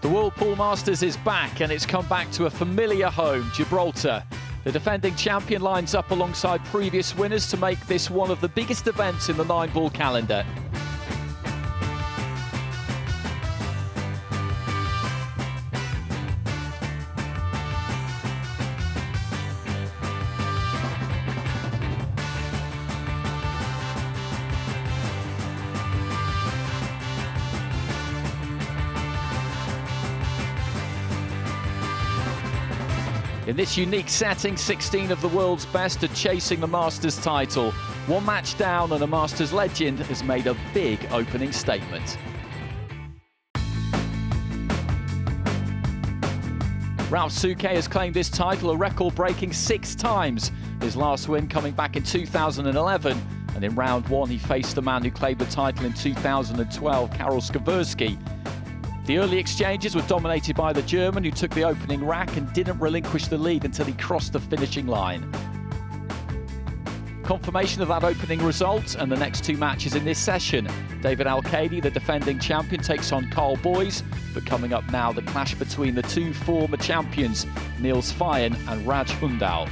The World Pool Masters is back, and it's come back to a familiar home, Gibraltar. The defending champion lines up alongside previous winners to make this one of the biggest events in the 9-ball calendar. In this unique setting, 16 of the world's best are chasing the Masters title. One match down and a Masters legend has made a big opening statement. Ralph Souquet has claimed this title a record-breaking 6 times. His last win coming back in 2011, and in round 1 he faced the man who claimed the title in 2012, Karol Skaversky. The early exchanges were dominated by the German, who took the opening rack and didn't relinquish the lead until he crossed the finishing line. Confirmation of that opening result and the next 2 matches in this session. David Al-Kaidi, the defending champion, takes on Carl Boys, but coming up now, the clash between the 2 former champions, Niels Feijen and Raj Hundal.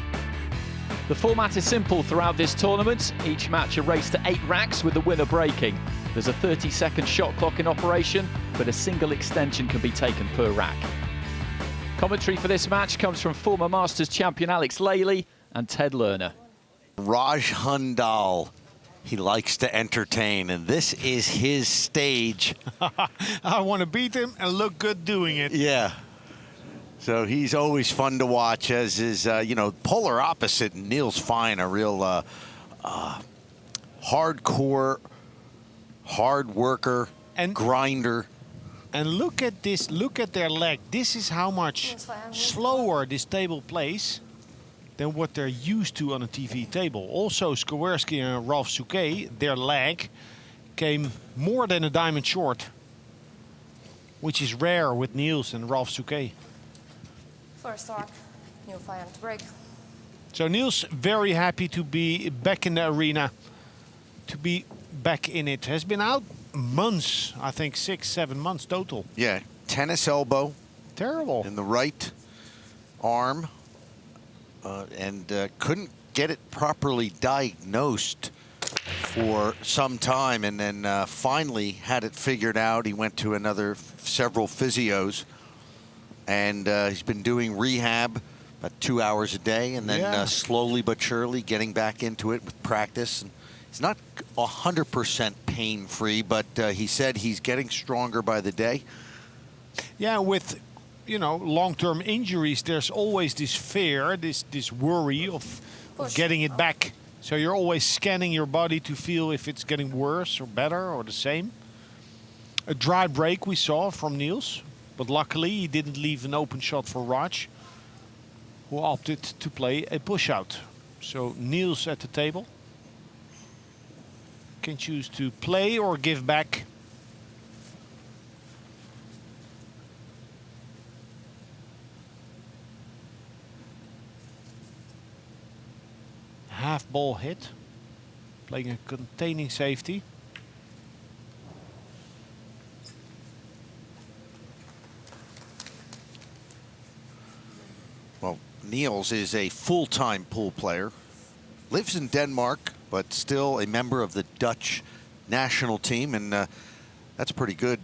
The format is simple throughout this tournament. Each match a race to 8 racks with the winner breaking. There's a 30-second shot clock in operation, but a single extension can be taken per rack. Commentary for this match comes from former Masters champion Alex Lely and Ted Lerner. Raj Hundal, he likes to entertain, and this is his stage. I want to beat him and look good doing it. Yeah. So he's always fun to watch, as is, polar opposite Niels Feijen, a real hardcore, hard worker, and grinder. And look at this, look at their leg. This is how much slower this table plays than what they're used to on a TV table. Also, Skaversky and Ralph Souquet, their leg came more than a diamond short, which is rare with Niels and Ralph Souquet. First arc, Niels Feijen to break. So Niels very happy to be back in the arena, to be back in it. Has been out months, I think 6-7 months total. Yeah, tennis elbow. Terrible. In the right arm, and couldn't get it properly diagnosed for some time, and then finally had it figured out. He went to several physios, and he's been doing rehab about 2 hours a day, and then slowly but surely getting back into it with practice. And it's not 100% pain-free, but he said he's getting stronger by the day. Yeah, with long-term injuries, there's always this fear, this worry of getting it back. So you're always scanning your body to feel if it's getting worse or better or the same. A dry break we saw from Niels, but luckily he didn't leave an open shot for Raj, who opted to play a push-out. So Niels at the table can choose to play or give back. Half ball hit, playing a containing safety. Well, Niels is a full-time pool player, lives in Denmark, but still a member of the Dutch national team, and that's pretty good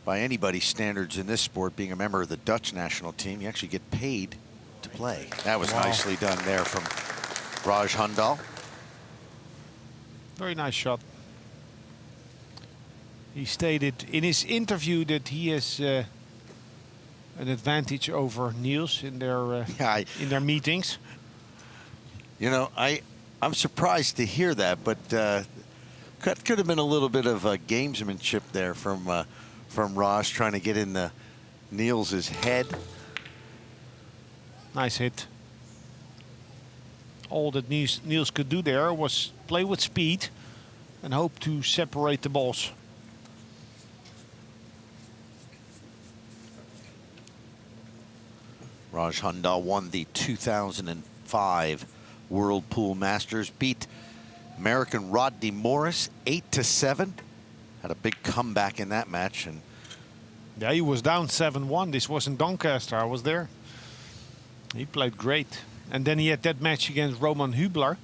by anybody's standards in this sport, being a member of the Dutch national team. You actually get paid to play. That was nicely done there from Raj Hundal. Very nice shot. He stated in his interview that he has an advantage over Niels in their meetings. I'm surprised to hear that, but could have been a little bit of gamesmanship there from Raj, trying to get in the Niels's head. Nice hit. All that Niels could do there was play with speed and hope to separate the balls. Raj Hundal won the 2005 World Pool Masters, beat American Rodney Morris 8-7. Had a big comeback in that match and Yeah, he was down 7-1. This was in Doncaster. I was there. He played great. And then he had that match against Roman Hubler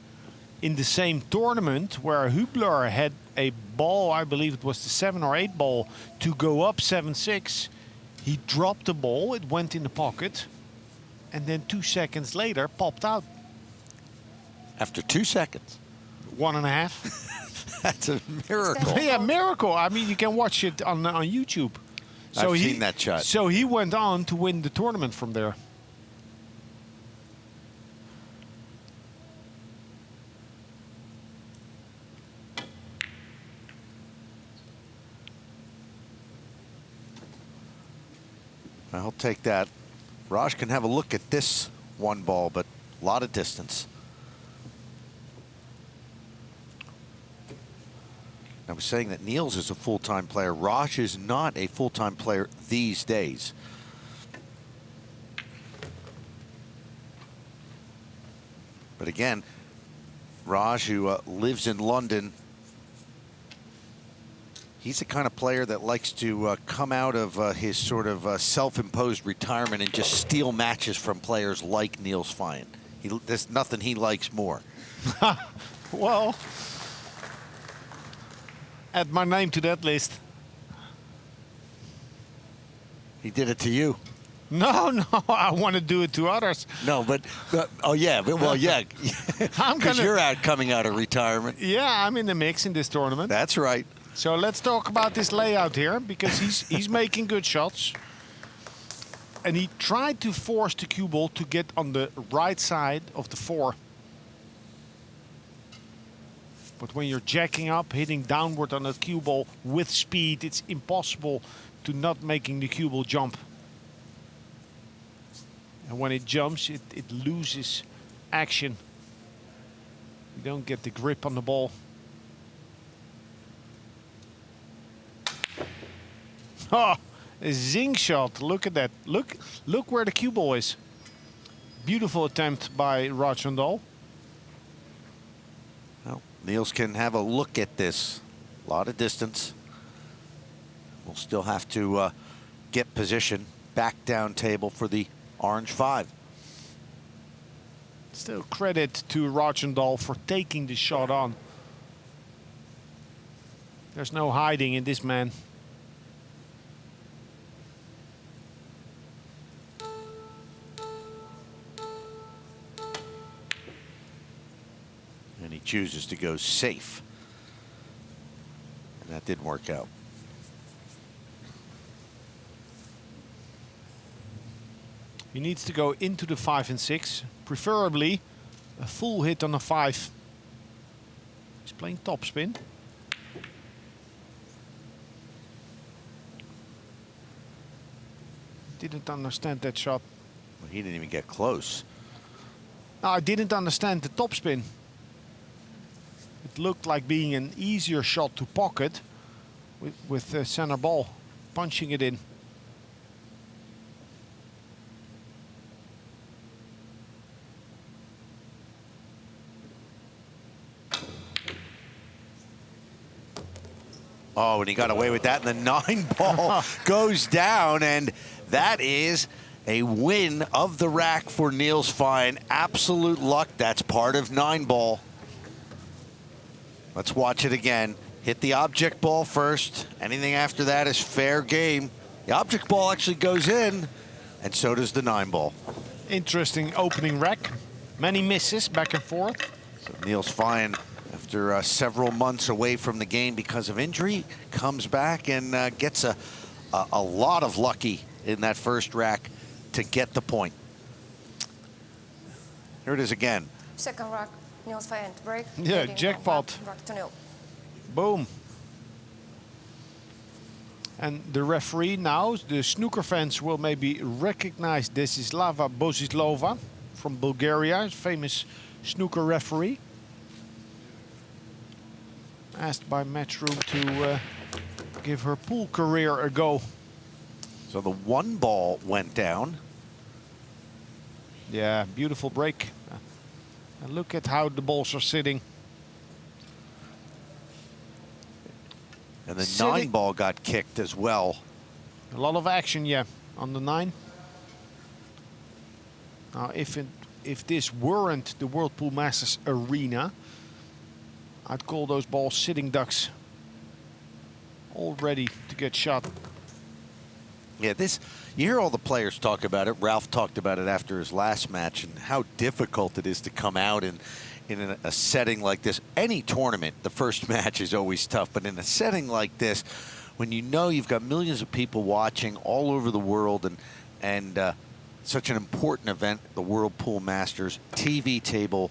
in the same tournament where Hubler had a ball, I believe it was the 7 or 8 ball, to go up 7-6. He dropped the ball, it went in the pocket, and then 2 seconds later popped out. After 2 seconds. 1.5. That's a miracle. Yeah, miracle. I mean, you can watch it on YouTube. I've seen that shot. So he went on to win the tournament from there. I'll take that. Raj can have a look at this one ball, but a lot of distance. I was saying that Niels is a full-time player. Raj is not a full-time player these days. But again, Raj, who lives in London, he's the kind of player that likes to come out of his sort of self-imposed retirement and just steal matches from players like Niels Feijen. There's nothing he likes more. Well, add my name to that list. He did it to you. No, I want to do it to others. No, but oh yeah, well yeah, because you're coming out of retirement. Yeah, I'm in the mix in this tournament. That's right. So let's talk about this layout here, because he's making good shots. And he tried to force the cue ball to get on the right side of the 4. But when you're jacking up, hitting downward on the cue ball with speed, it's impossible to not making the cue ball jump. And when it jumps, it loses action. You don't get the grip on the ball. Oh, a zing shot. Look at that. Look where the cue ball is. Beautiful attempt by Raj Hundal. Well, Niels can have a look at this. A lot of distance. We'll still have to get position. Back down table for the orange 5. Still credit to Raj Hundal for taking the shot on. There's no hiding in this man. And he chooses to go safe. And that didn't work out. He needs to go into the 5 and 6, preferably a full hit on a 5. He's playing topspin. Didn't understand that shot. Well, he didn't even get close. No, I didn't understand the topspin. It looked like being an easier shot to pocket with the center ball, punching it in. Oh, and he got away with that, and the 9 ball goes down, and that is a win of the rack for Niels Feijen. Absolute luck. That's part of 9 ball. Let's watch it again. Hit the object ball first. Anything after that is fair game. The object ball actually goes in, and so does the 9 ball. Interesting opening rack. Many misses back and forth. So Niels Feijen, after several months away from the game because of injury, comes back and gets a lot of lucky in that first rack to get the point. Here it is again. Second rack, Niels Feijen to break. Yeah, leading jackpot. Rack to 0. Boom. And the referee now, the snooker fans will maybe recognize Desislava Bozislova from Bulgaria, famous snooker referee. Asked by Matchroom to give her pool career a go. So the 1 ball went down. Yeah, beautiful break. And look at how the balls are sitting. And the 9 ball got kicked as well. A lot of action, yeah, on the 9. Now, if this weren't the World Pool Masters arena, I'd call those balls sitting ducks, all ready to get shot. Yeah, you hear all the players talk about it. Ralph talked about it after his last match and how difficult it is to come out in a setting like this. Any tournament, the first match is always tough, but in a setting like this, when you know you've got millions of people watching all over the world and such an important event, the World Pool Masters, TV table,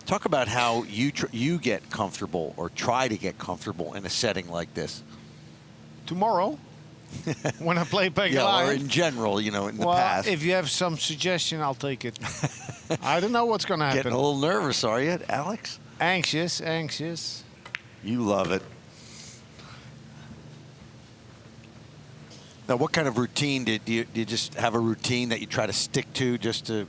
talk about how you get comfortable or try to get comfortable in a setting like this. Tomorrow, when I play Peg Yeah, or in general, you know, in the past. If you have some suggestion, I'll take it. I don't know what's going to happen. Getting a little nervous, are you, Alex? Anxious, anxious. You love it. Now, what kind of routine do you just have a routine that you try to stick to just to...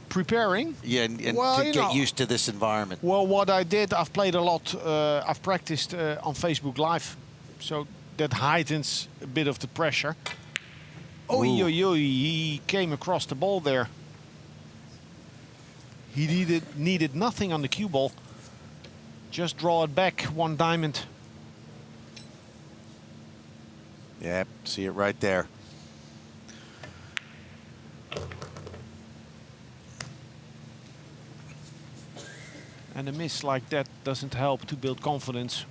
Preparing? Yeah, and well, to get used to this environment. Well, what I did, I've played a lot. I've practiced on Facebook Live. So that heightens a bit of the pressure. Oh, he came across the ball there. He needed nothing on the cue ball. Just draw it back 1 diamond. Yeah, see it right there. And a miss like that doesn't help to build confidence.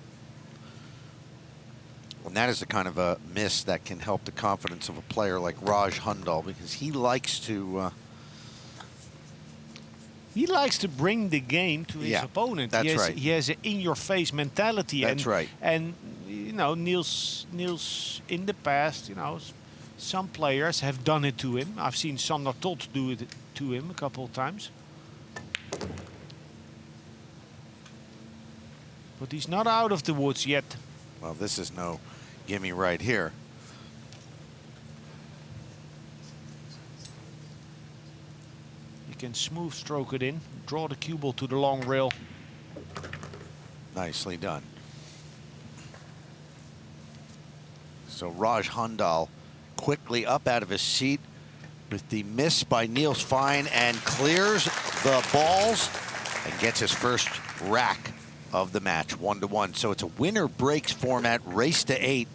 And that is the kind of a miss that can help the confidence of a player like Raj Hundal, because he likes to... He likes to bring the game to his opponent. That's right. He has an in-your-face mentality. That's right. And, you know, Niels in the past, you know, some players have done it to him. I've seen Sander Tot do it to him a couple of times. But he's not out of the woods yet. Well, this is no gimme right here. You can smooth stroke it in, draw the cue ball to the long rail. Nicely done. So Raj Hundal quickly up out of his seat with the miss by Niels Feijen and clears the balls and gets his first rack of the match, 1-1. So it's a winner breaks format, race to 8.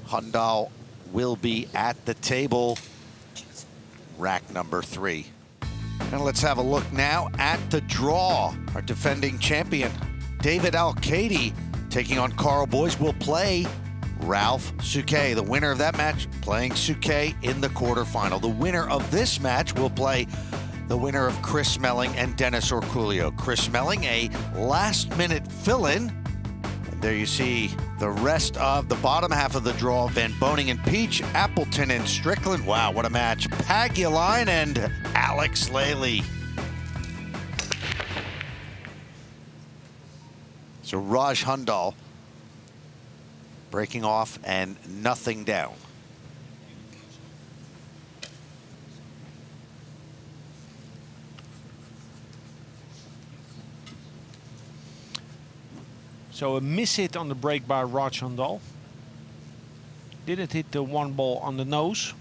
Hundal will be at the table, rack number 3. And let's have a look now at the draw. Our defending champion, David Al-Kaidi, taking on Carl Boyes, will play Ralph Souquet. The winner of that match playing Souquet in the quarterfinal. The winner of this match will play the winner of Chris Smelling and Dennis Orculio. Chris Smelling, a last-minute fill-in. And there you see the rest of the bottom half of the draw. Van Boning and Peach, Appleton and Strickland. Wow, what a match. Paguline and Alex Lely. So Raj Hundal breaking off and nothing down. So a miss hit on the break by Raj Hundal. Didn't hit the 1 ball on the nose.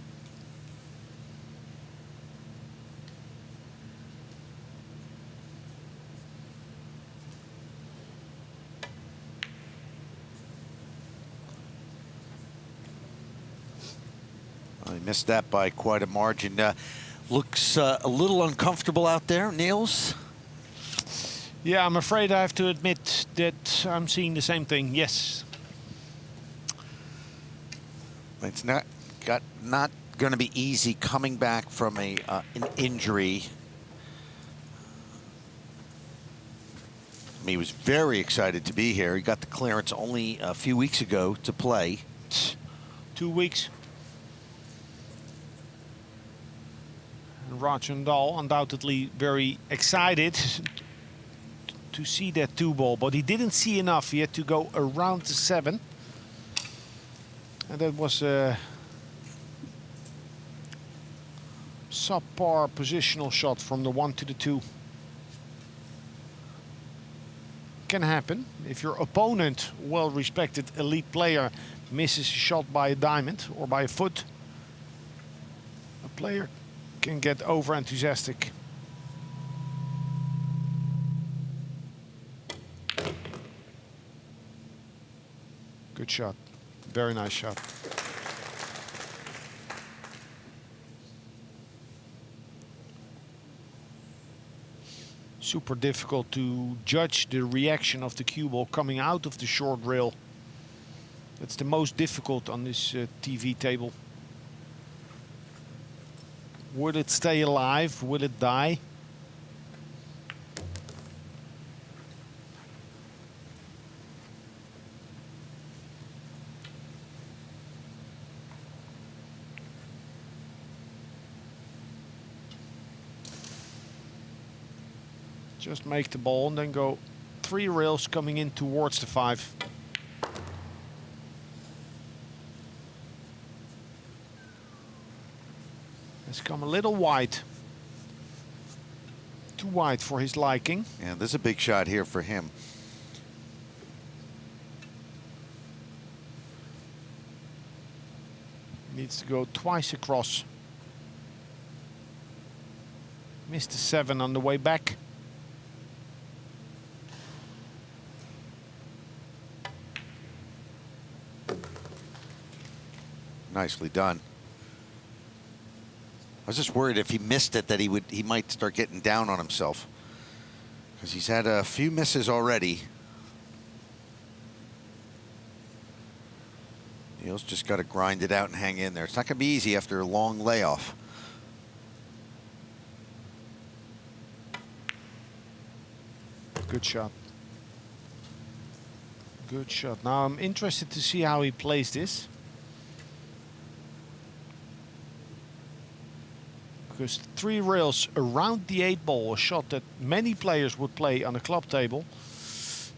Well, he missed that by quite a margin. Looks a little uncomfortable out there, Niels. Yeah, I'm afraid I have to admit that I'm seeing the same thing, yes. It's not going to be easy coming back from an injury. He was very excited to be here. He got the clearance only a few weeks ago to play. 2 weeks. And Raj Hundal undoubtedly very excited to see that 2 ball, but he didn't see enough. He had to go around the 7. And that was a subpar positional shot from the 1 to the 2. Can happen. If your opponent, well-respected elite player, misses a shot by a diamond or by a foot, a player can get over enthusiastic. Good shot. Very nice shot. Super difficult to judge the reaction of the cue ball coming out of the short rail. That's the most difficult on this TV table. Will it stay alive? Will it die? Just make the ball and then go 3 rails coming in towards the 5. It's come a little wide. Too wide for his liking. Yeah, there's a big shot here for him. Needs to go twice across. Missed the 7 on the way back. Nicely done. I was just worried if he missed it that he might start getting down on himself, because he's had a few misses already. Niels just got to grind it out and hang in there. It's not going to be easy after a long layoff. Good shot. Good shot. Now I'm interested to see how he plays this. Because 3 rails around the 8 ball, a shot that many players would play on a club table,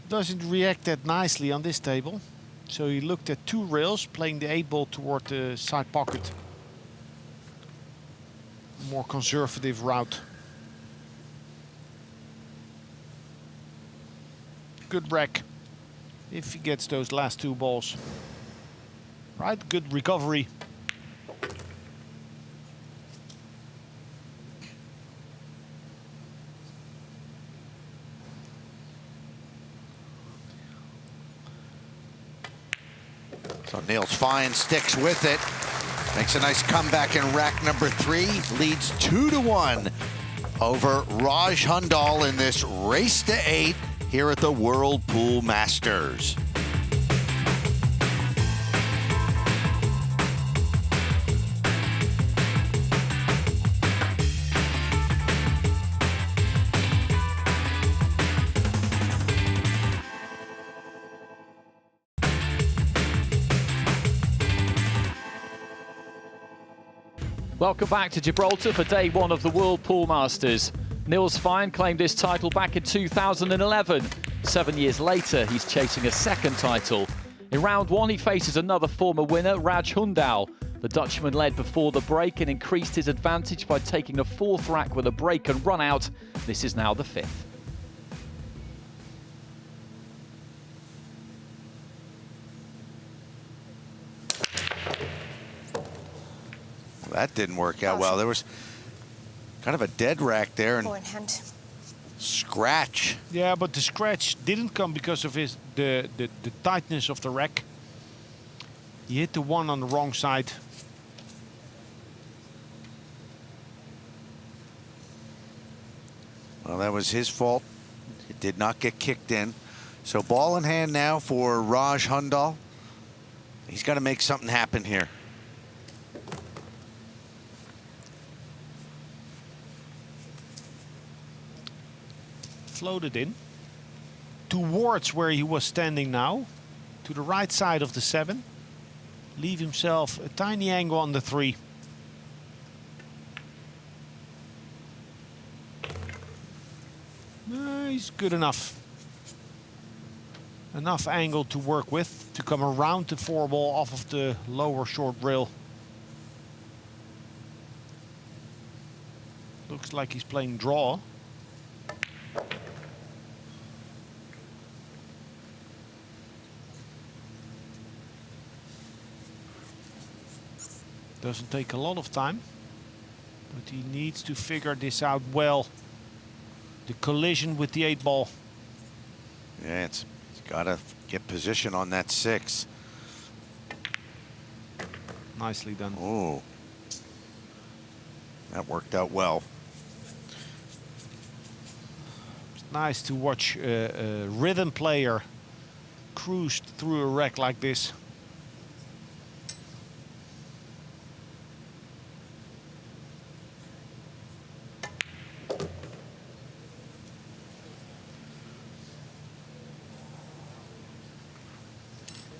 doesn't react that nicely on this table. So he looked at 2 rails, playing the 8 ball toward the side pocket. A more conservative route. Good rack if he gets those last 2 balls. Right, good recovery. So Niels Feijen sticks with it. Makes a nice comeback in rack number 3. Leads 2-1 over Raj Hundal in this race to 8 here at the Whirlpool Masters. Welcome back to Gibraltar for day 1 of the Whirlpool Masters. Niels Feijen claimed this title back in 2011. 7 years later, he's chasing a second title. In round 1, he faces another former winner, Raj Hundal. The Dutchman led before the break and increased his advantage by taking a 4th rack with a break and run out. This is now the 5th. That didn't work out well. There was kind of a dead rack there and scratch. Yeah, but the scratch didn't come because of the tightness of the rack. He hit the 1 on the wrong side. Well, that was his fault. It did not get kicked in. So ball in hand now for Raj Hundal. He's got to make something happen here. Floated in towards where he was standing now, to the right side of the 7. Leave himself a tiny angle on the 3. He's good enough. Enough angle to work with to come around the 4 ball off of the lower short rail. Looks like he's playing draw. Doesn't take a lot of time, but he needs to figure this out well. The collision with the 8-ball. Yeah, he's got to get position on that 6. Nicely done. Oh, that worked out well. It's nice to watch a rhythm player cruise through a wreck like this.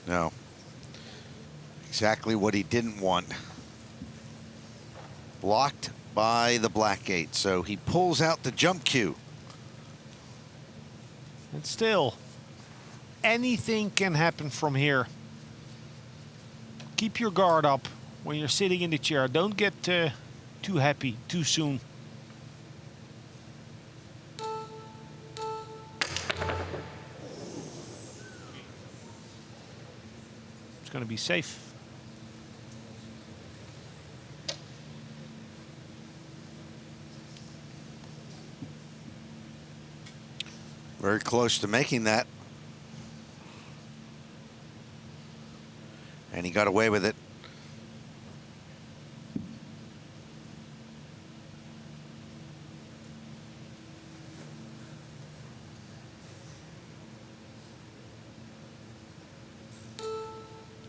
No. Exactly what he didn't want. Blocked by the black 8, so he pulls out the jump cue. And still, anything can happen from here. Keep your guard up when you're sitting in the chair. Don't get too happy too soon. It's going to be safe. Very close to making that. And he got away with it.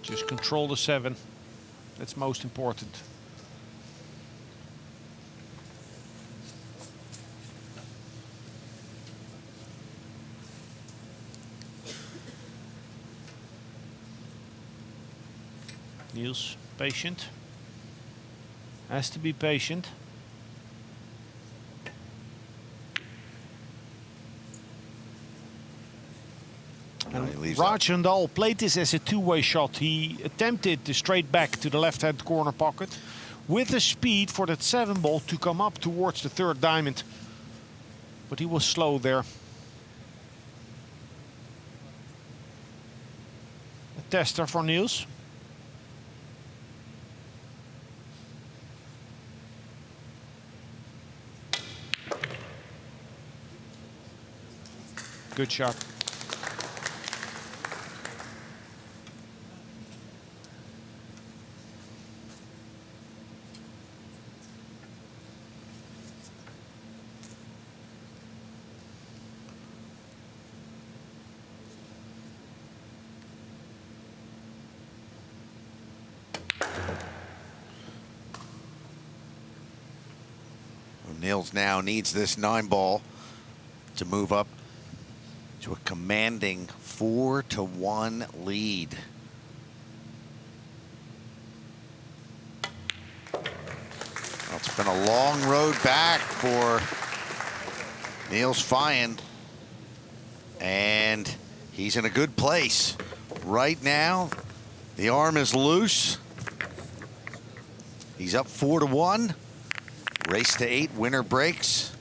Just control the 7. That's most important. Niels, patient. Has to be patient. Raj Hundal played this as a two-way shot. He attempted the straight back to the left-hand corner pocket with the speed for that 7-ball to come up towards the 3rd diamond. But he was slow there. A tester for Niels. Good shot. Niels now needs this 9-ball to move up to a commanding 4-1 lead. Well, it's been a long road back for Niels Feijen, and he's in a good place. Right now, the arm is loose. He's up 4-1. Race to 8, winner breaks.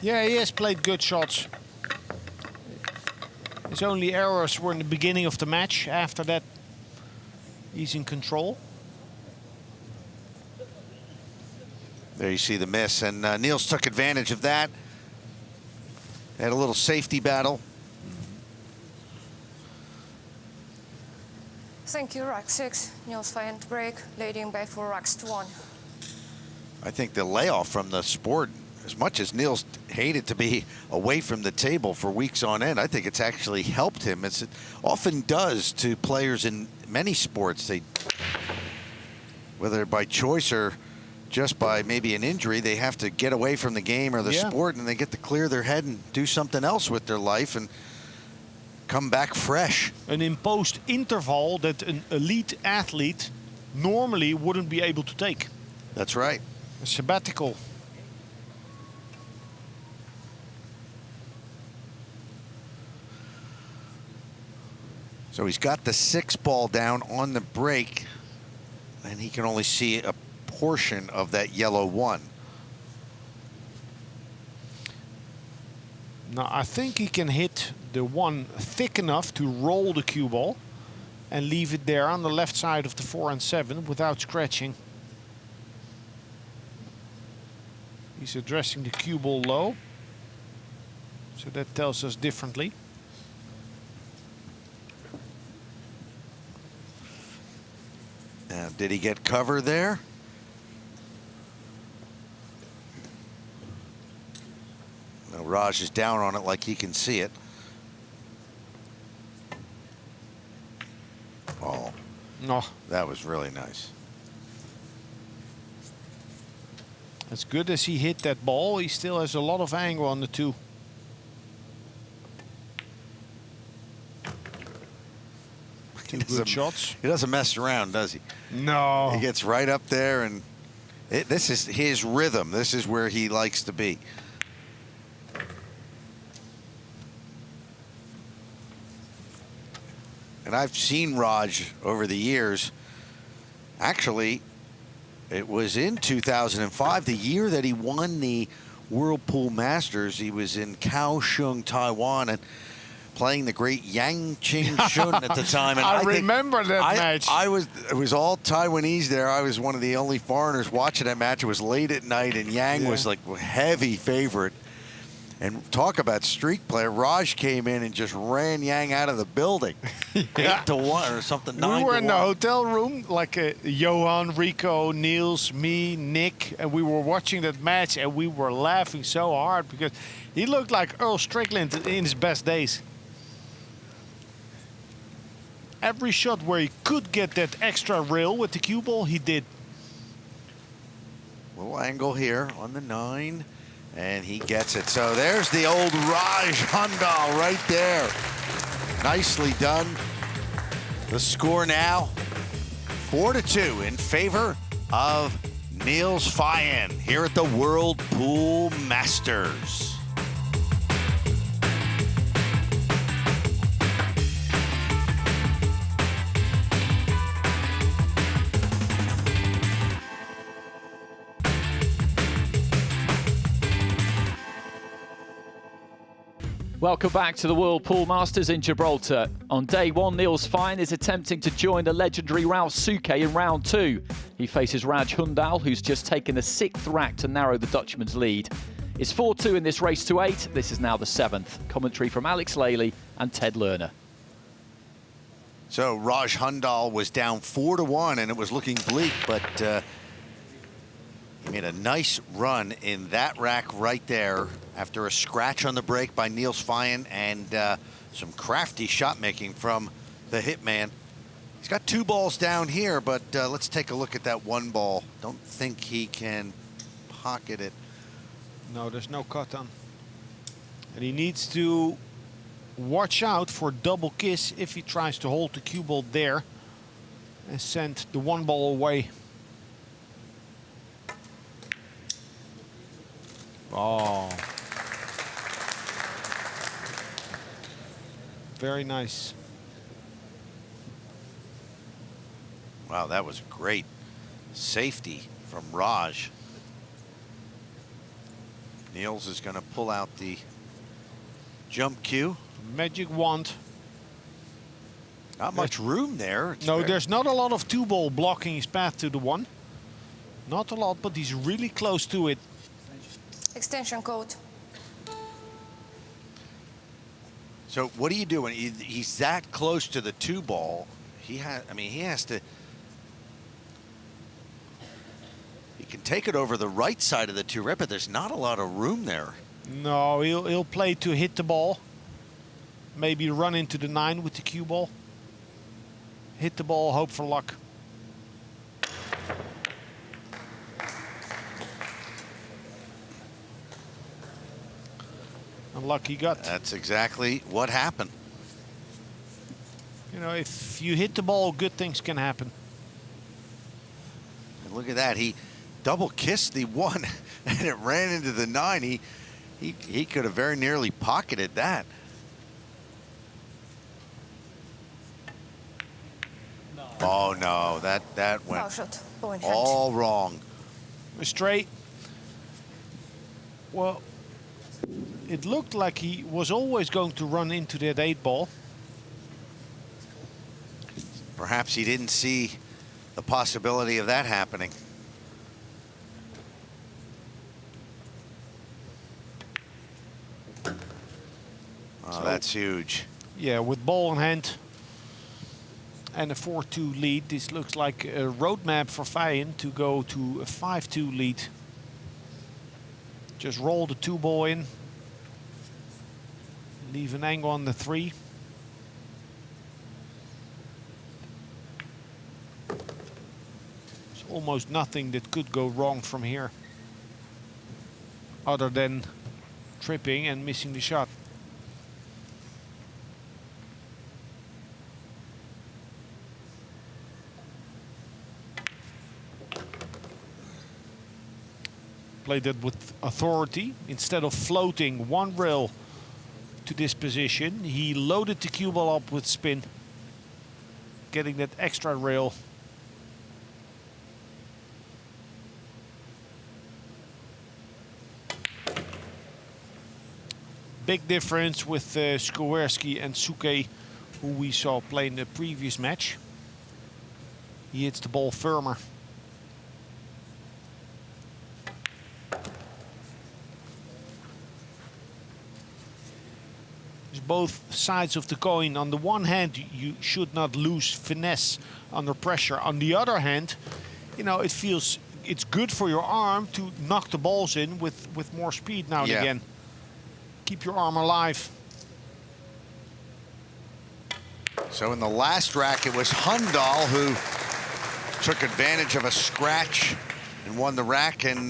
Yeah, he has played good shots. His only errors were in the beginning of the match. After that, he's in control. There you see the miss, and Niels took advantage of that. Had a little safety battle. Thank you, rack 6. Niels Feijen to break, leading by 4 racks to 1. I think the layoff from the sport, as much as Niels hated to be away from the table for weeks on end, I think it's actually helped him, as it often does to players in many sports. They, whether by choice or just by maybe an injury, they have to get away from the game or the sport, and they get to clear their head and do something else with their life and come back fresh. An imposed interval that an elite athlete normally wouldn't be able to take. That's right. A sabbatical. So he's got the 6-ball down on the break, and he can only see a portion of that yellow 1. Now, I think he can hit the 1 thick enough to roll the cue ball. and leave it there on the left side of the 4 and 7 without scratching. He's addressing the cue ball low, so that tells us differently. Now, did he get cover there? Now, Raj is down on it like he can see it. Oh, No, that was really nice. as good as he hit that ball, he still has a lot of angle on the 2. Two good shots. He doesn't mess around, does he? No. He gets right up there, and this is his rhythm. This is where he likes to be. And I've seen Raj over the years. Actually, it was in 2005, the year that he won the Whirlpool Masters. He was in Kaohsiung, Taiwan, and playing the great Yang Ching Shun at the time. And I remember that match. It was all Taiwanese there. I was one of the only foreigners watching that match. It was late at night, and Yang was like a heavy favorite. And talk about streak player. Raj came in and just ran Yang out of the building. 8-1 or something, 9-1. We were in the hotel room, like Johan, Rico, Niels, me, Nick, and we were watching that match, and we were laughing so hard because he looked like Earl Strickland in his best days. Every shot where he could get that extra rail with the cue ball, he did. Little angle here on the 9. And he gets it. So there's the old Raj Hundal right there. Nicely done. The score now 4-2 in favor of Niels Feijen here at the World Pool Masters. Welcome back to the World Pool Masters in Gibraltar. On day 1, Niels Feijen is attempting to join the legendary Ralph Souquet in round 2. He faces Raj Hundal, who's just taken the 6th rack to narrow the Dutchman's lead. It's 4-2 in this race to 8. This is now the 7th. Commentary from Alex Lely and Ted Lerner. So Raj Hundal was down 4-1, and it was looking bleak, but he made a nice run in that rack right there after a scratch on the break by Niels Feijen and some crafty shot making from the hitman. He's got 2 balls down here, but let's take a look at that 1 ball. Don't think he can pocket it. No, there's no cut on. And he needs to watch out for double kiss if he tries to hold the cue ball there and send the 1 ball away. Oh. Very nice. Wow, that was great safety from Raj. Niels is going to pull out the jump cue. Magic wand. Not much room there. No, there's not a lot of 2 ball blocking his path to the 1. Not a lot, but he's really close to it. Extension code. So what do you do when he's that close to the 2 ball? He has to. He can take it over the right side of the 2 red, but there's not a lot of room there. No, he'll play to hit the ball. Maybe run into the 9 with the cue ball. Hit the ball, hope for luck. And luck he got. That's exactly what happened. You know, if you hit the ball, good things can happen. And look at that. He double kissed the 1 and it ran into the 9. He could have very nearly pocketed that. No. Oh no, that went Foul shot. Point hand. all wrong. Straight. Well, it looked like he was always going to run into that 8 ball. Perhaps he didn't see the possibility of that happening. Oh, So, that's huge. yeah, with ball in hand and a 4-2 lead, this looks like a roadmap for Feijen to go to a 5-2 lead. Just roll the 2-ball in, leave an angle on the 3. There's almost nothing that could go wrong from here, other than tripping and missing the shot. Played it with authority. Instead of floating one rail to this position, he loaded the cue ball up with spin, getting that extra rail. Big difference with Skowerski and Suke, who we saw play in the previous match. He hits the ball firmer. Both sides of the coin. On the one hand, you should not lose finesse under pressure. On the other hand, you know, it's good for your arm to knock the balls in with more speed now and again. Keep your arm alive. So in the last rack, it was Hundal who took advantage of a scratch and won the rack, and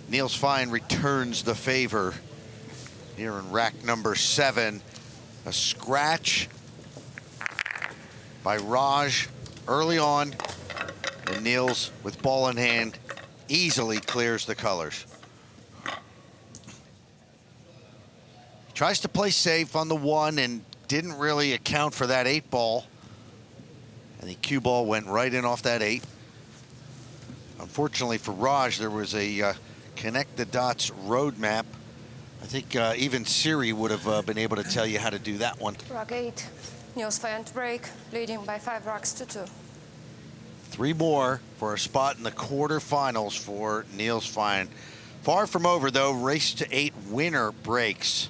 Niels Feijen returns the favor. Here in rack number 7, a scratch by Raj early on, and Niels, with ball in hand, easily clears the colors. He tries to play safe on the 1 and didn't really account for that 8-ball. And the cue ball went right in off that 8. Unfortunately for Raj, there was a connect the dots roadmap. I think even Siri would have been able to tell you how to do that one. Rack 8, Niels Feijen to break, leading by 5 racks to 2. 3 more for a spot in the quarterfinals for Niels Feijen. Far from over, though. Race to 8 winner breaks.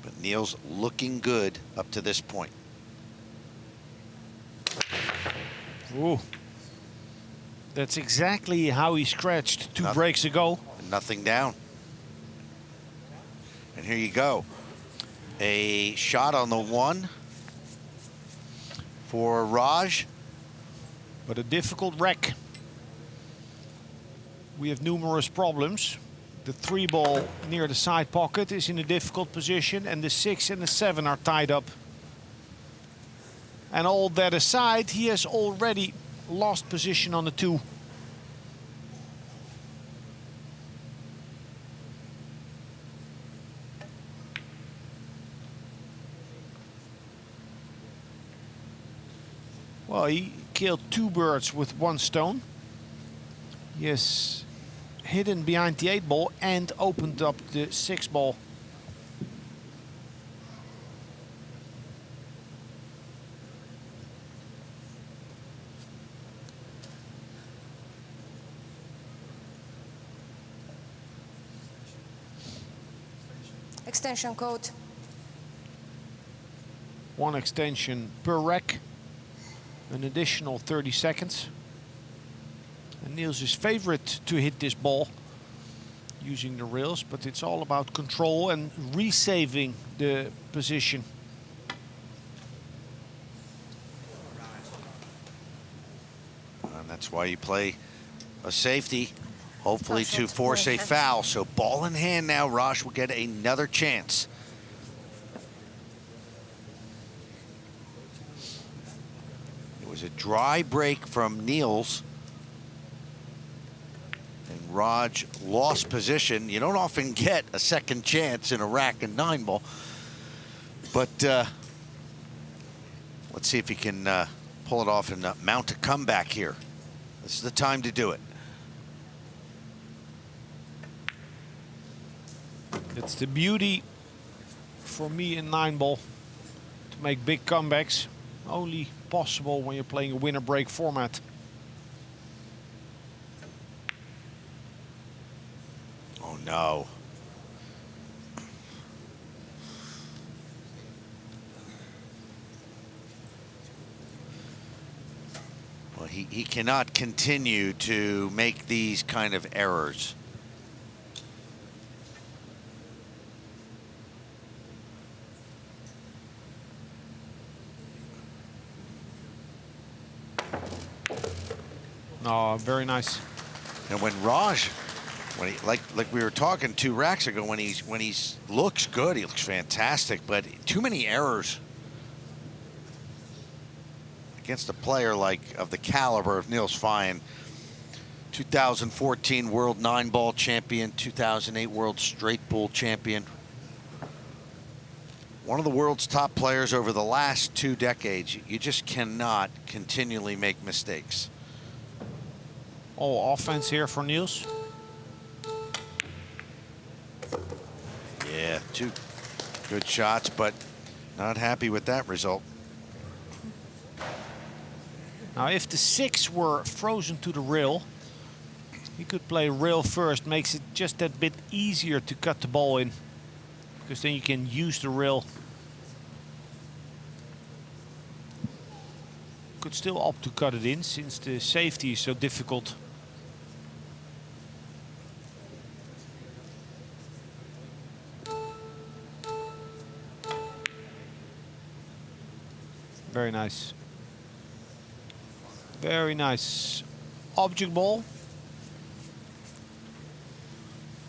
But Niels looking good up to this point. Ooh. That's exactly how he scratched 2 breaks ago. Nothing down. And here you go. A shot on the 1 for Raj. But a difficult wreck. We have numerous problems. The 3-ball near the side pocket is in a difficult position, and the 6 and the 7 are tied up. And all that aside, he has already lost position on the 2. Well, he killed 2 birds with 1 stone. He has hidden behind the 8-ball and opened up the 6-ball. Extension code. 1 extension per rack. An additional 30 seconds. And Niels is favorite to hit this ball using the rails, but it's all about control and resaving the position. And that's why you play a safety, hopefully to force a foul. So ball in hand now, Raj will get another chance. It was a dry break from Niels. And Raj lost position. You don't often get a second chance in a rack and 9-ball. But let's see if he can pull it off and mount a comeback here. This is the time to do it. It's the beauty for me in 9-ball to make big comebacks. Only possible when you're playing a winner break format. Oh no. Well, he cannot continue to make these kind of errors. Oh, very nice. And when Raj, when he like we were talking 2 racks ago, when he's looks good, he looks fantastic, but too many errors against a player like of the caliber of Niels Feijen, 2014 World 9-ball champion, 2008 World Straight Bull champion. One of the world's top players over the last 2 decades. You just cannot continually make mistakes. All offense here for Niels. Yeah, 2 good shots, but not happy with that result. Now, if the 6 were frozen to the rail, he could play rail first. Makes it just that bit easier to cut the ball in, because then you can use the rail. Could still opt to cut it in, since the safety is so difficult. Very nice. Very nice. Object ball.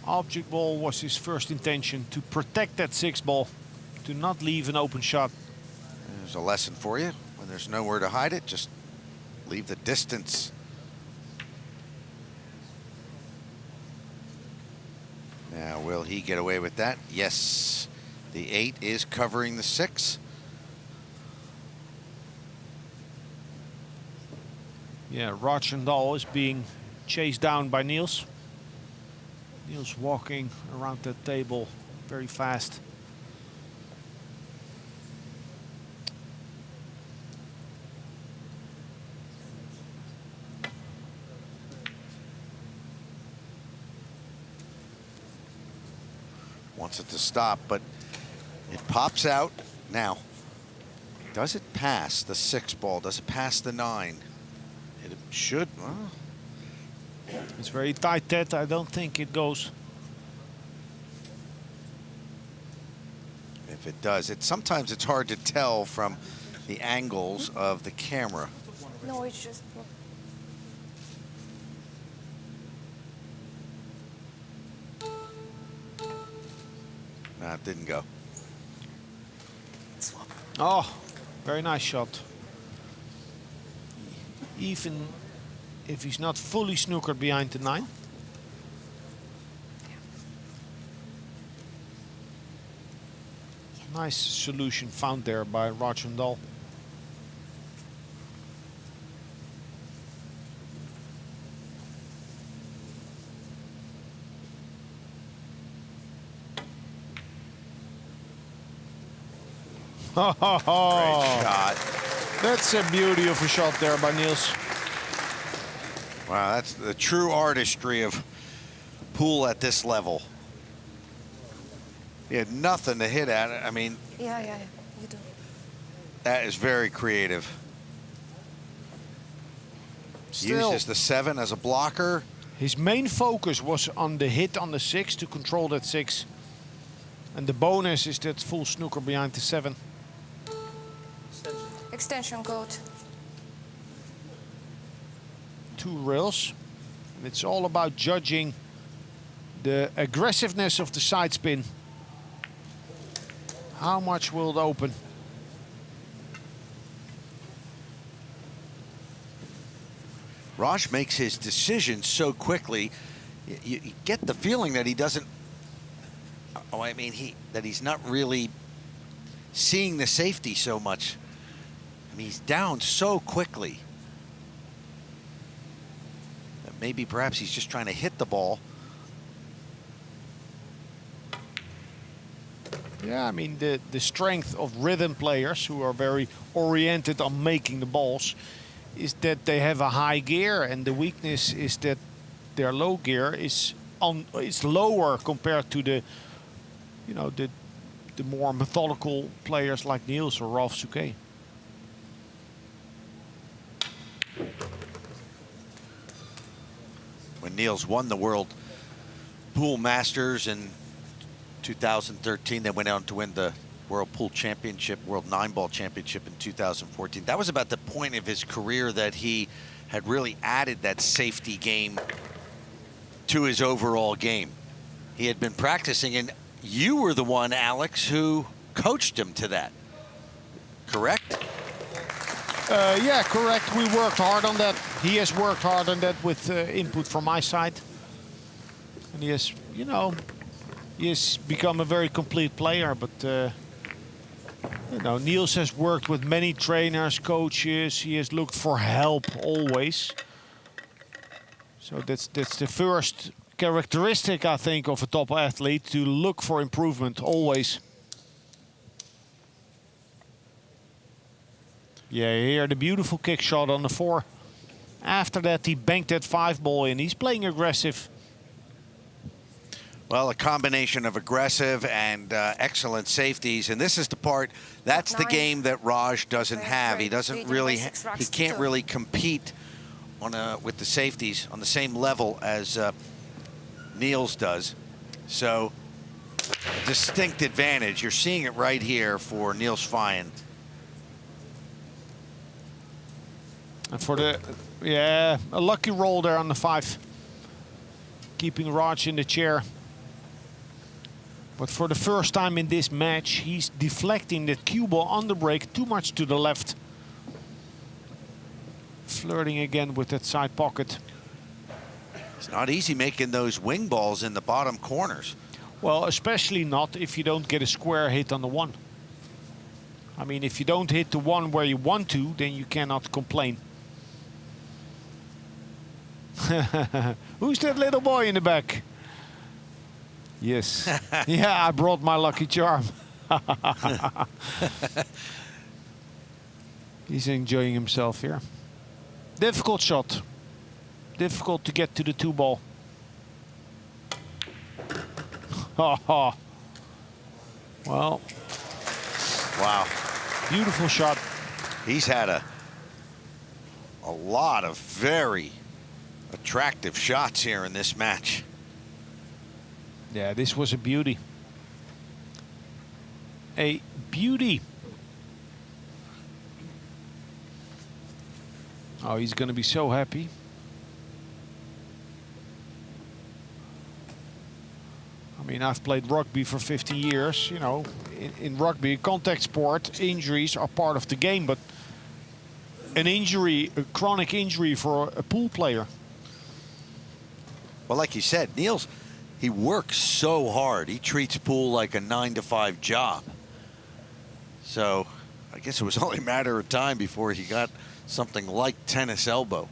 Object ball was his first intention, to protect that 6 ball, to not leave an open shot. There's a lesson for you. When there's nowhere to hide it, just leave the distance. Now, will he get away with that? Yes. The 8 is covering the 6. Yeah, Raj Hundal is being chased down by Niels. Niels walking around that table very fast. Wants it to stop, but it pops out. Now, does it pass the 6 ball? Does it pass the 9? It should. Well, It's very tight, Ted. I don't think it goes. if it does, sometimes it's hard to tell from the angles of the camera. No, it's just. No, it didn't go. Oh, very nice shot. Even if he's not fully snookered behind the 9. Nice solution found there by Raj Hundal. Great shot. That's a beauty of a shot there by Niels. Wow, that's the true artistry of pool at this level. He had nothing to hit at. I mean, Yeah, you do. that is very creative. Still, Uses the 7 as a blocker. his main focus was on the hit on the 6 to control that 6. And the bonus is that full snooker behind the 7. Extension code. 2 rails. And it's all about judging the aggressiveness of the side spin. How much will it open? Raj makes his decision so quickly. You get the feeling that he doesn't. Oh, I mean, that he's not really seeing the safety so much. I mean, he's down so quickly. That maybe perhaps he's just trying to hit the ball. Yeah, I mean, the strength of rhythm players who are very oriented on making the balls is that they have a high gear, and the weakness is that their low gear is lower compared to the, you know, the more methodical players like Niels or Ralph Souquet. When Niels won the World Pool Masters in 2013, they went on to win the World Pool Championship, World 9-Ball Championship in 2014. That was about the point of his career that he had really added that safety game to his overall game. He had been practicing, and you were the one, Alex, who coached him to that, correct? Yeah, correct. We worked hard on that. He has worked hard on that with input from my side. And he has, you know, he has become a very complete player. But, you know, Niels has worked with many trainers, coaches. He has looked for help always. So that's the first characteristic, I think, of a top athlete, to look for improvement always. Yeah, here the beautiful kick shot on the 4. After that, he banked that 5-ball in. He's playing aggressive. Well, a combination of aggressive and excellent safeties, and this is the part. That's the game that Raj doesn't have. He doesn't really. He can't really compete on with the safeties on the same level as Niels does. So, a distinct advantage. You're seeing it right here for Niels Feijen. And for the, yeah, a lucky roll there on the 5. Keeping Raj in the chair. But for the first time in this match, he's deflecting that cue ball on the break too much to the left. Flirting again with that side pocket. It's not easy making those wing balls in the bottom corners. Well, especially not if you don't get a square hit on the 1. I mean, if you don't hit the 1 where you want to, then you cannot complain. Who's that little boy in the back? Yes. Yeah, I brought my lucky charm. He's enjoying himself here. Difficult shot. Difficult to get to the 2-ball. Well. Wow. Beautiful shot. He's had a lot of very attractive shots here in this match. Yeah, this was a beauty. A beauty. Oh, he's going to be so happy. I mean, I've played rugby for 50 years. You know, in rugby, contact sport, injuries are part of the game. But an injury, a chronic injury for a pool player. Well, like you said, Niels, he works so hard. He treats pool like a 9-to-5 job. So I guess it was only a matter of time before he got something like tennis elbow.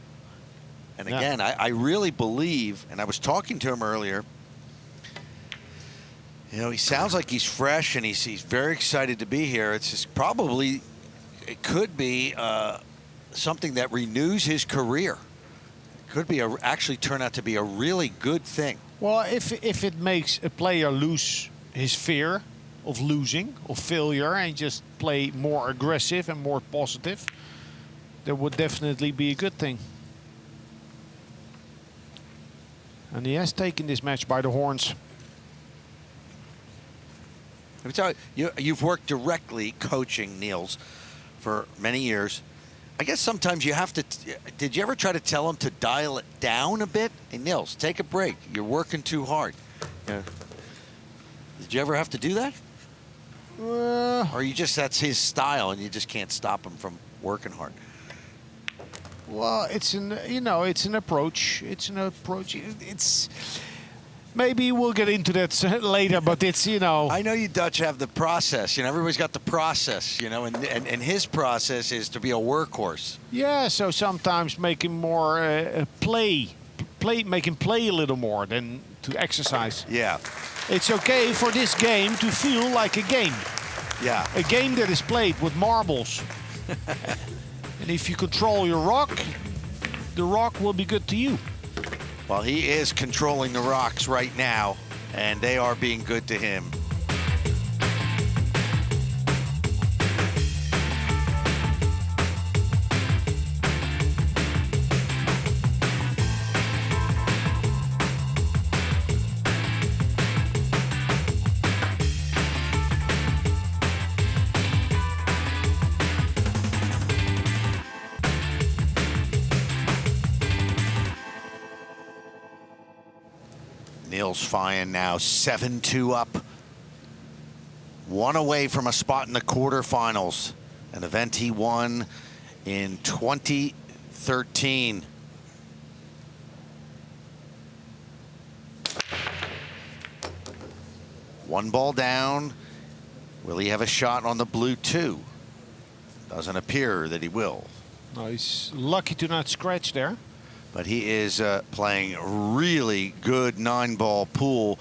And again, I really believe, and I was talking to him earlier, you know, he sounds like he's fresh and he's very excited to be here. It's just probably, it could be something that renews his career. Could be actually turn out to be a really good thing. Well, if it makes a player lose his fear of losing, of failure, and just play more aggressive and more positive, that would definitely be a good thing. And he has taken this match by the horns. Let me tell you, you've worked directly coaching Niels for many years. I guess sometimes you have to. Did you ever try to tell him to dial it down a bit? Hey, Niels, take a break. You're working too hard. Did you ever have to do that? Or you just, that's his style and you just can't stop him from working hard? Well, it's an, you know, it's an approach. It's an approach. It's, maybe we'll get into that later, but it's, you know. I know you Dutch have the process. You know, everybody's got the process, you know, and his process is to be a workhorse. Yeah, so sometimes make him more make him play a little more than to exercise. Yeah. It's okay for this game to feel like a game. Yeah. A game that is played with marbles. And if you control your rock, the rock will be good to you. Well, he is controlling the rocks right now, and they are being good to him. Niels Feijen now 7-2 up. One away from a spot in the quarterfinals. An event he won in 2013. One ball down. Will he have a shot on the blue two? Doesn't appear that he will. No, he's lucky to not scratch there. But he is playing really good 9-ball pool.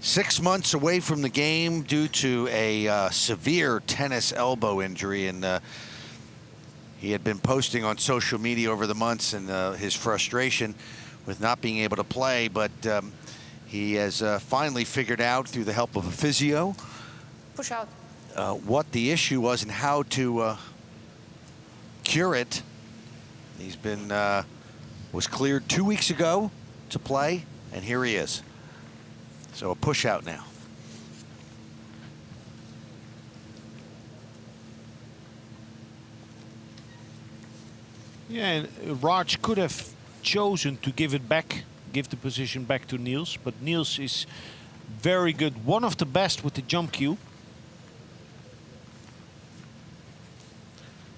6 months away from the game due to a severe tennis elbow injury. And he had been posting on social media over the months and his frustration with not being able to play. But he has finally figured out through the help of a physio Push out. what the issue was and how to cure it. He's been was cleared 2 weeks ago to play, and here he is. So a push out now. Yeah, and Raj could have chosen to give it back, give the position back to Niels, but Niels is very good, one of the best with the jump cue.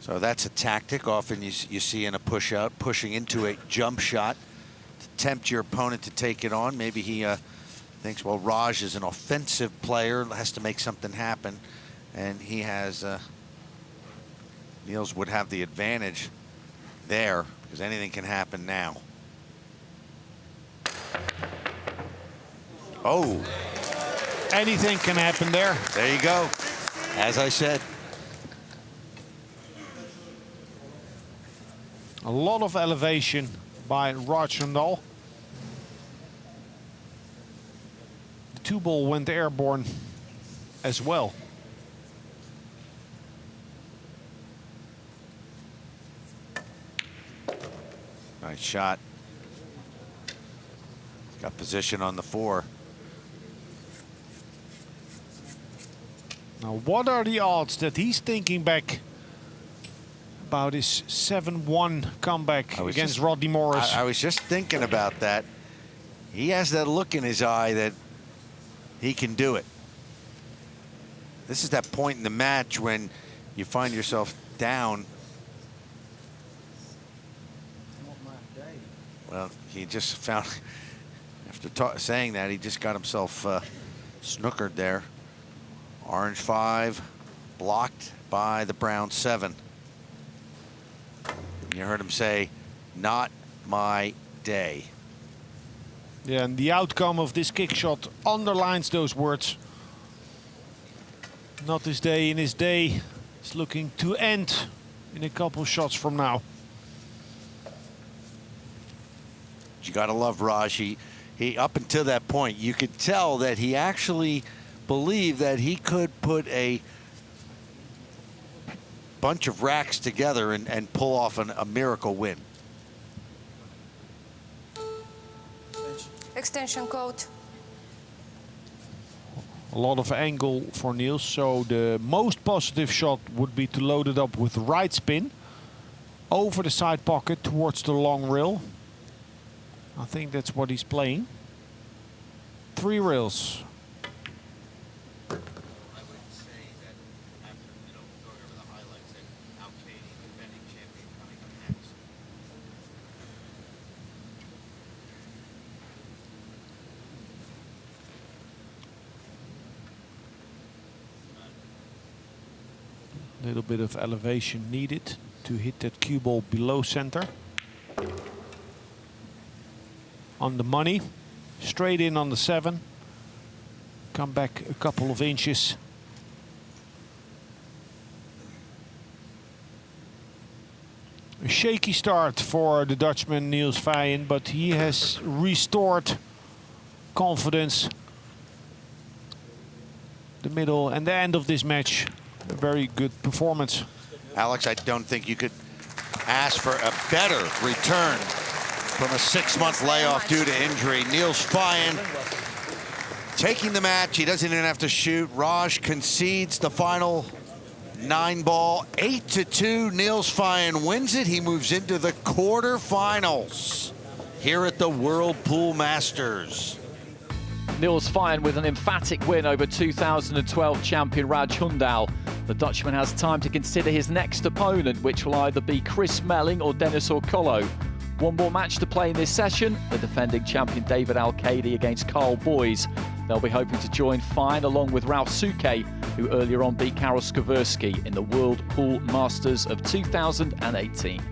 So that's a tactic often you see in a push out, pushing into a jump shot to tempt your opponent to take it on. Maybe he thinks, well, Raj is an offensive player, has to make something happen, and he has Niels would have the advantage there because anything can happen now. Oh, Anything can happen there. there you go. As I said. A lot of elevation by Raj Hundal. The 2-ball went airborne as well. Nice shot. Got position on the 4. Now, what are the odds that he's thinking back about his 7-1 comeback against Rodney Morris? I was just thinking about that. He has that look in his eye that he can do it. This is that point in the match when you find yourself down. Well, he just found, after saying that, he just got himself snookered there. Orange 5 blocked by the brown 7. You heard him say, not my day. Yeah, and the outcome of this kick shot underlines those words. Not his day. In his day, it's looking to end in a couple shots from now. You got to love Raj. He up until that point, you could tell that he actually believed that he could put a bunch of racks together and pull off a miracle win. Extension code. A lot of angle for Niels, so the most positive shot would be to load it up with right spin over the side pocket towards the long rail. I think that's what he's playing. 3 rails. A little bit of elevation needed to hit that cue ball below center. On the money. Straight in on the 7. Come back a couple of inches. A shaky start for the Dutchman Niels Feijen, but he has restored confidence. The middle and the end of this match, a very good performance. Alex, I don't think you could ask for a better return from a 6-month layoff due to injury. Niels Feijen taking the match. He doesn't even have to shoot. Raj concedes the final 9-ball, 8-2. Niels Feijen wins it. He moves into the quarterfinals here at the World Pool Masters. Niels Feijen with an emphatic win over 2012 champion Raj Hundal. The Dutchman has time to consider his next opponent, which will either be Chris Melling or Dennis Orcolo. One more match to play in this session, the defending champion David Al-Kaidi against Carl Boys. They'll be hoping to join Feijen along with Ralph Souquet, who earlier on beat Karol Skaversky in the World Pool Masters of 2018.